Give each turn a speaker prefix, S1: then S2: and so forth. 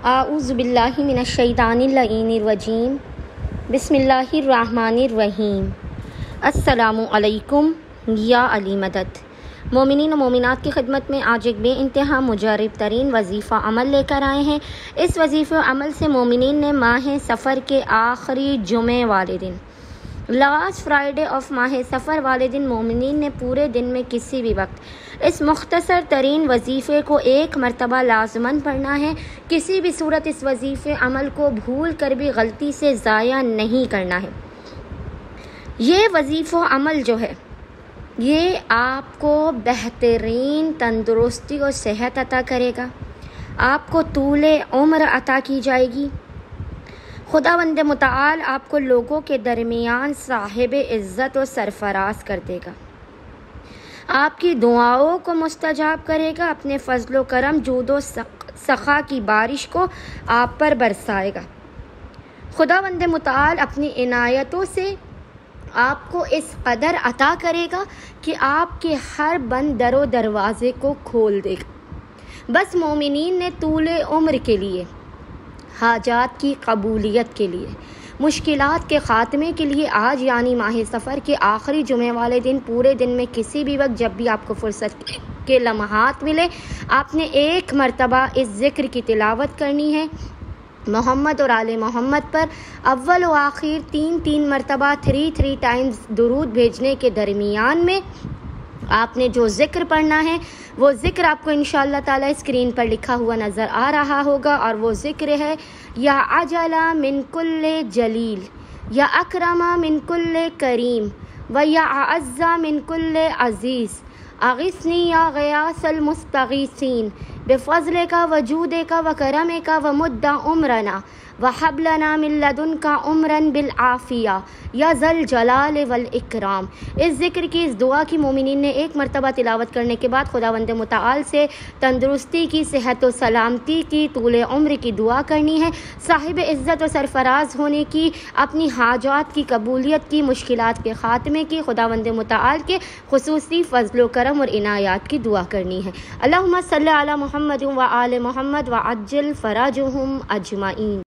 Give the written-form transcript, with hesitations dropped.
S1: اعوذ باللہ من الشیطان اللعین الرجیم بسم اللہ الرحمن الرحیم۔ السلام علیکم یا علی مدد۔ مومنین و مومنات کی خدمت میں آج ایک بے انتہا مجرب ترین وظیفہ عمل لے کر آئے ہیں۔ اس وظیفہ عمل سے مومنین نے ماہ سفر کے آخری جمعے والے دن، لاسٹ فرائیڈے آف ماہ سفر والے دن، مومنین نے پورے دن میں کسی بھی وقت اس مختصر ترین وظیفے کو ایک مرتبہ لازماً پڑھنا ہے۔ کسی بھی صورت اس وظیفے عمل کو بھول کر بھی غلطی سے ضائع نہیں کرنا ہے۔ یہ وظیفہ عمل جو ہے یہ آپ کو بہترین تندرستی اور صحت عطا کرے گا، آپ کو طول عمر عطا کی جائے گی۔ خداوند متعال آپ کو لوگوں کے درمیان صاحب عزت و سرفراز کر دے گا، آپ کی دعاؤں کو مستجاب کرے گا، اپنے فضل و کرم، جود و سخا کی بارش کو آپ پر برسائے گا۔ خداوند متعال اپنی عنایتوں سے آپ کو اس قدر عطا کرے گا کہ آپ کے ہر بند در و دروازے کو کھول دے گا۔ بس مومنین نے طول عمر کے لیے، حاجات کی قبولیت کے لیے، مشکلات کے خاتمے کے لیے آج یعنی ماہ سفر کے آخری جمعے والے دن پورے دن میں کسی بھی وقت جب بھی آپ کو فرصت کے لمحات ملے، آپ نے ایک مرتبہ اس ذکر کی تلاوت کرنی ہے۔ محمد اور آل محمد پر اول و آخر 3 مرتبہ 3 ٹائمز درود بھیجنے کے درمیان میں آپ نے جو ذکر پڑھنا ہے وہ ذکر آپ کو انشاءاللہ تعالی اسکرین پر لکھا ہوا نظر آ رہا ہوگا، اور وہ ذکر ہے: یا عجلا من کل جلیل، یا اکرما من کل کریم، و یا اعز من کل عزیز، اغثنی یا غیاث المستغیثین، بفضلک و جودک و کرمک و مد عمرنا وہب لنا من لدنک عمرا بالعافیہ یا ذا الجلال والاکرام۔ اس ذکر کی، اس دعا کی مومنین نے ایک مرتبہ تلاوت کرنے کے بعد خداوند متعال سے تندرستی کی، صحت و سلامتی کی، طول عمر کی دعا کرنی ہے، صاحب عزت و سرفراز ہونے کی، اپنی حاجات کی قبولیت کی، مشکلات کے خاتمے کی، خداوند متعال کے خصوصی فضل و کرم اور عنایات کی دعا کرنی ہے۔ اللہم صلی علی محمد و آل محمد وعجل فرجہم اجمعین۔